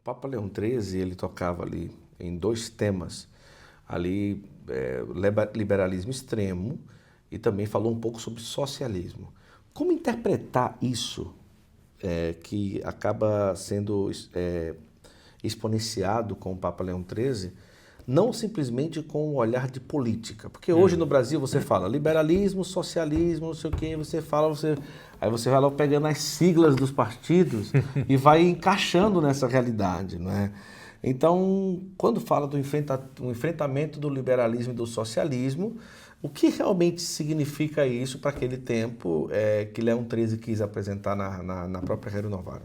Papa Leão XIII, ele tocava ali em dois temas, ali liberalismo extremo e também falou um pouco sobre socialismo. Como interpretar isso que acaba sendo exponenciado com o Papa Leão XIII, não simplesmente com o olhar de política? Porque hoje no Brasil você fala liberalismo, socialismo, não sei o quê, aí você vai lá pegando as siglas dos partidos e vai encaixando nessa realidade, não é? Então, quando fala do enfrentamento do liberalismo e do socialismo, o que realmente significa isso para aquele tempo que Leão XIII quis apresentar na própria Rerum Novarum?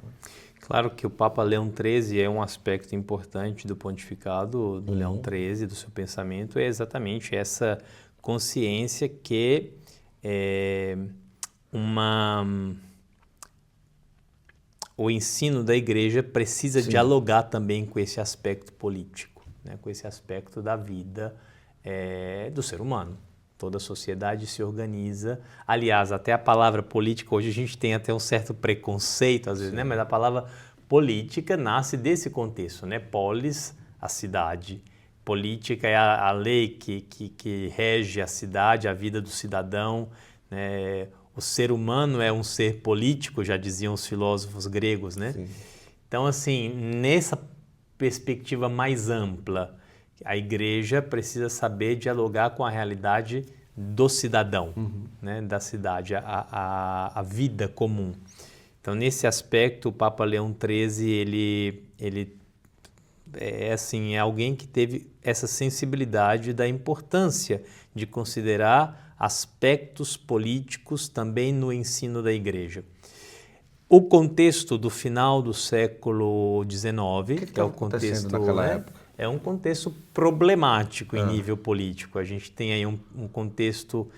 Claro que o Papa Leão XIII é um aspecto importante do pontificado do Leão XIII, do seu pensamento, é exatamente essa consciência que o ensino da igreja precisa dialogar também com esse aspecto político, né, com esse aspecto da vida do ser humano. Toda a sociedade se organiza. Aliás, até a palavra política, hoje a gente tem até um certo preconceito, às vezes, né? Mas a palavra política nasce desse contexto, né? Polis, a cidade. Política é a lei que rege a cidade, a vida do cidadão, né? O ser humano é um ser político, já diziam os filósofos gregos, né? Sim. Então, assim, nessa perspectiva mais ampla, a igreja precisa saber dialogar com a realidade do cidadão, né, da cidade, a vida comum. Então, nesse aspecto, o Papa Leão XIII, ele é alguém que teve essa sensibilidade da importância de considerar aspectos políticos também no ensino da igreja. O contexto do final do século XIX, que é o contexto naquela época? É um contexto problemático em nível político. A gente tem aí um contexto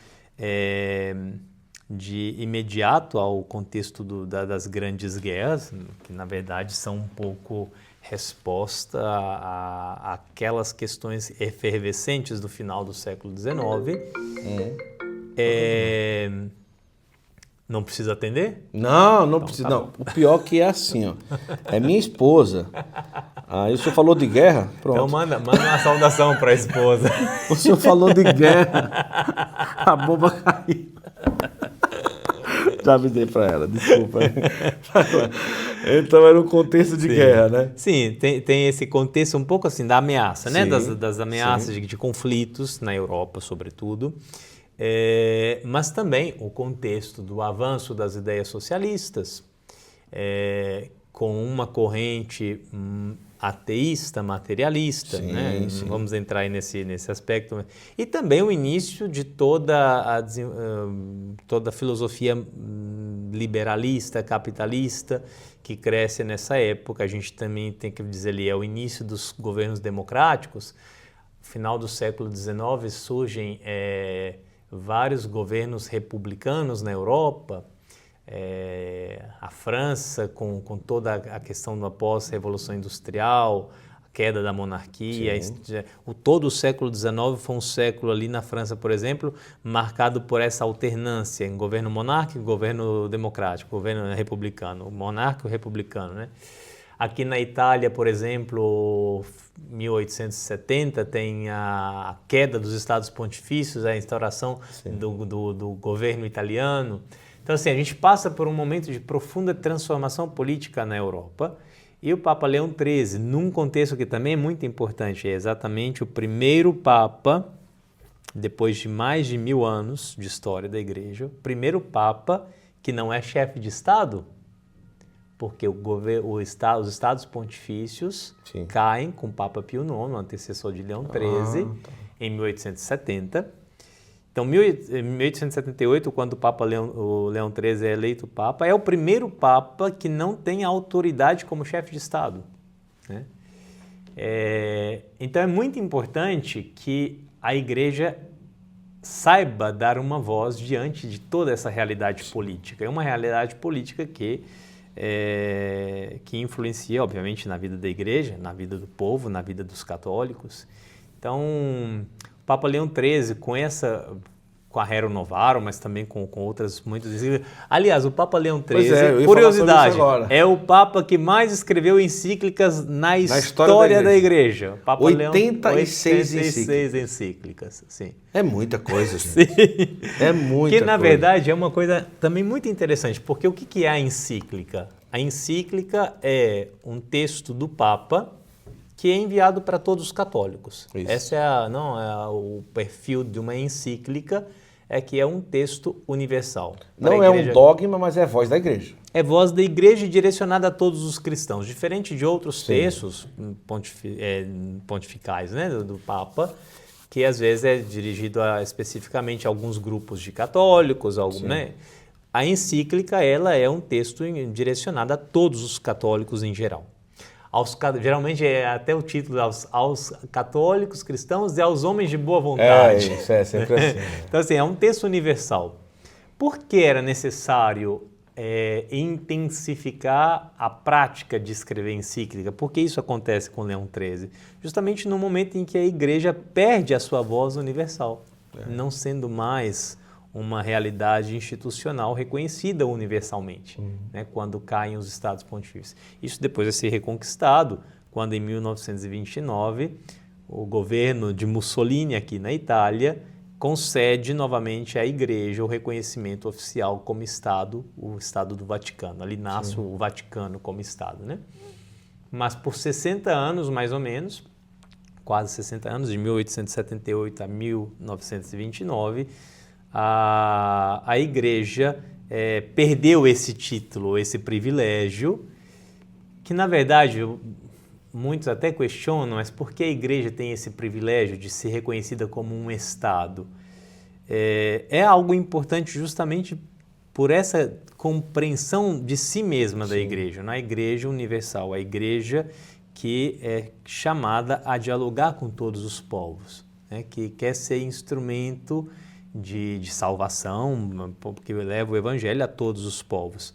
de imediato ao contexto das grandes guerras, que na verdade são um pouco resposta àquelas questões efervescentes do final do século XIX. Não precisa atender? Não então, precisa. Tá não. O pior que é assim, ó. É minha esposa. Aí o senhor falou de guerra? Pronto. Então manda uma saudação para a esposa. O senhor falou de guerra. A bomba caiu. Já avisei para ela, desculpa. Então era um contexto de guerra, né? Sim, tem esse contexto um pouco assim da ameaça, né? Das ameaças de conflitos na Europa, sobretudo. Mas também o contexto do avanço das ideias socialistas, com uma corrente ateísta, materialista, né? Vamos entrar aí nesse aspecto. E também o início de toda a filosofia liberalista, capitalista, que cresce nessa época. A gente também tem que dizer ali, é o início dos governos democráticos. No final do século XIX surgem vários governos republicanos na Europa, a França com toda a questão da pós-revolução industrial, a queda da monarquia, todo o século XIX foi um século ali na França, por exemplo, marcado por essa alternância em governo monárquico, governo democrático, governo republicano, monárquico e republicano, né? Aqui na Itália, por exemplo, 1870, tem a queda dos Estados Pontifícios, a instauração do governo italiano. Então, assim, a gente passa por um momento de profunda transformação política na Europa e o Papa Leão XIII, num contexto que também é muito importante, é exatamente o primeiro Papa, depois de mais de 1000 anos de história da Igreja, o primeiro Papa que não é chefe de Estado, porque os Estados Pontifícios caem com o Papa Pio IX, antecessor de Leão XIII, em 1870. Então, em 1878, quando o Papa Leão XIII é eleito Papa, é o primeiro Papa que não tem autoridade como chefe de Estado, né? Então, é muito importante que a Igreja saiba dar uma voz diante de toda essa realidade política. É uma realidade política que influencia, obviamente, na vida da Igreja, na vida do povo, na vida dos católicos. Então, o Papa Leão XIII, com essa com a Rerum Novarum, mas também com outras muitas encíclicas. Aliás, o Papa Leão XIII, eu ia curiosidade, falar sobre isso agora. é o Papa que mais escreveu encíclicas na história da Igreja. O Papa 86 Leão, encíclicas. Sim. É muita coisa, gente. Sim. É muita Que, na coisa. verdade, é uma coisa também muito interessante, porque o que é a encíclica? A encíclica é um texto do Papa que é enviado para todos os católicos. Isso. Esse é, o perfil de uma encíclica, é que é um texto universal. Não é um dogma, mas é a voz da igreja. É voz da igreja direcionada a todos os cristãos, diferente de outros textos pontificais, né, do Papa, que às vezes é dirigido especificamente a alguns grupos de católicos, né? A encíclica, ela é um texto direcionado a todos os católicos em geral. Geralmente é até o título aos católicos, cristãos e aos homens de boa vontade. Isso é sempre assim. Então, assim, é um texto universal. Por que era necessário intensificar a prática de escrever encíclica? Por que isso acontece com Leão XIII? Justamente no momento em que a igreja perde a sua voz universal, não sendo mais uma realidade institucional reconhecida universalmente, né, quando caem os estados pontifícios. Isso depois vai ser reconquistado quando, em 1929, o governo de Mussolini aqui na Itália concede novamente à Igreja o reconhecimento oficial como Estado, o Estado do Vaticano. Ali nasce o Vaticano como Estado, né? Mas por 60 anos, mais ou menos, quase 60 anos, de 1878 a 1929, a Igreja perdeu esse título, esse privilégio, que na verdade muitos até questionam, mas por que a Igreja tem esse privilégio de ser reconhecida como um Estado? É algo importante justamente por essa compreensão de si mesma da Igreja, não é a Igreja universal, a Igreja que é chamada a dialogar com todos os povos, né? Que quer ser instrumento de salvação, porque leva o Evangelho a todos os povos.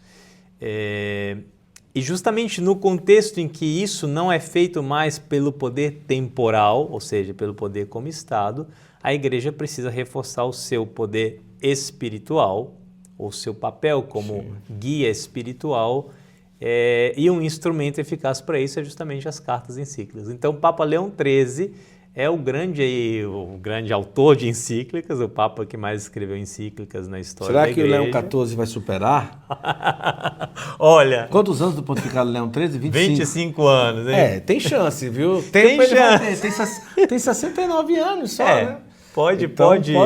E justamente no contexto em que isso não é feito mais pelo poder temporal, ou seja, pelo poder como Estado, a Igreja precisa reforçar o seu poder espiritual, ou seu papel como guia espiritual, e um instrumento eficaz para isso é justamente as cartas encíclicas. Então, o Papa Leão XIII é o grande autor de encíclicas, o Papa que mais escreveu encíclicas na história da Igreja. Será que o Leão XIV vai superar? Olha... Quantos anos do pontificado Leão XIII? 25 anos, hein? Tem chance, viu? Tem chance. Tem 69 anos só, né? Pode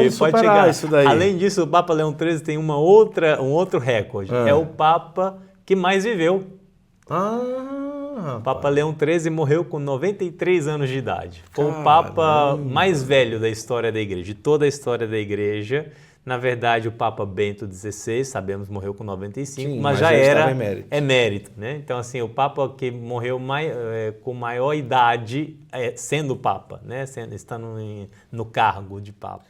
superar chegar. Isso daí. Além disso, o Papa Leão XIII tem um outro recorde. É o Papa que mais viveu. O Papa Leão XIII morreu com 93 anos de idade. Foi o Papa mais velho da história da Igreja, de toda a história da Igreja. Na verdade, o Papa Bento XVI, sabemos, morreu com 95, mas já era emérito, né? Então, assim, o Papa que morreu com maior idade, sendo Papa, né? Estando no cargo de Papa.